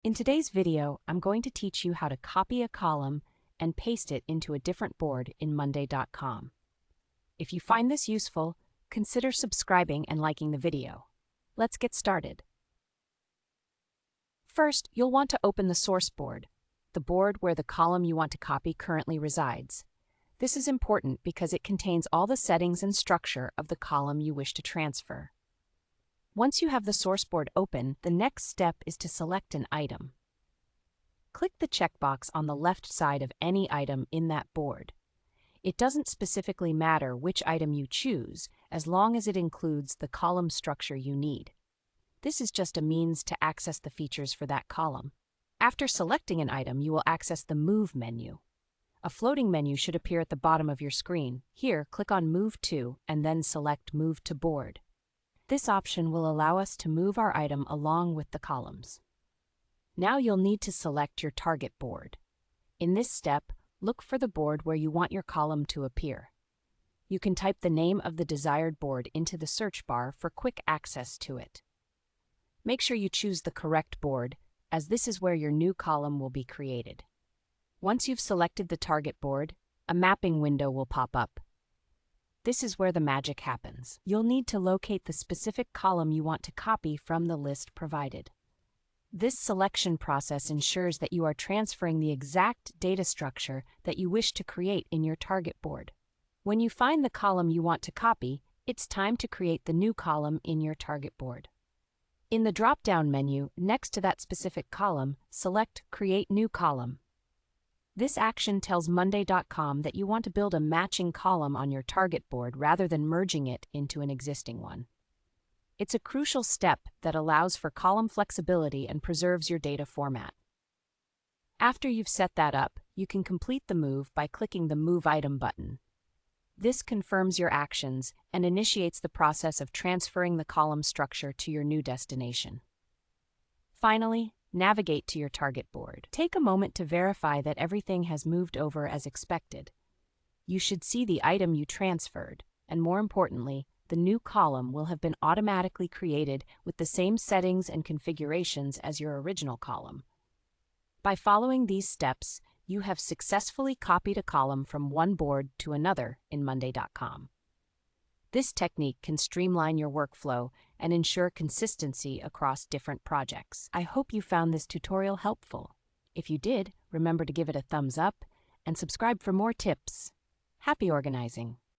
In today's video, I'm going to teach you how to copy a column and paste it into a different board in Monday.com. If you find this useful, consider subscribing and liking the video. Let's get started. First, you'll want to open the source board, the board where the column you want to copy currently resides. This is important because it contains all the settings and structure of the column you wish to transfer. Once you have the source board open, the next step is to select an item. Click the checkbox on the left side of any item in that board. It doesn't specifically matter which item you choose, as long as it includes the column structure you need. This is just a means to access the features for that column. After selecting an item, you will access the Move menu. A floating menu should appear at the bottom of your screen. Here, click on Move To and then select Move to Board. This option will allow us to move our item along with the columns. Now you'll need to select your target board. In this step, look for the board where you want your column to appear. You can type the name of the desired board into the search bar for quick access to it. Make sure you choose the correct board, as this is where your new column will be created. Once you've selected the target board, a mapping window will pop up. This is where the magic happens. You'll need to locate the specific column you want to copy from the list provided. This selection process ensures that you are transferring the exact data structure that you wish to create in your target board. When you find the column you want to copy, it's time to create the new column in your target board. In the drop-down menu, next to that specific column, select Create New Column. This action tells Monday.com that you want to build a matching column on your target board rather than merging it into an existing one. It's a crucial step that allows for column flexibility and preserves your data format. After you've set that up, you can complete the move by clicking the Move Item button. This confirms your actions and initiates the process of transferring the column structure to your new destination. Finally, navigate to your target board. Take a moment to verify that everything has moved over as expected. You should see the item you transferred, and more importantly, the new column will have been automatically created with the same settings and configurations as your original column. By following these steps, you have successfully copied a column from one board to another in Monday.com. This technique can streamline your workflow and ensure consistency across different projects. I hope you found this tutorial helpful. If you did, remember to give it a thumbs up and subscribe for more tips. Happy organizing!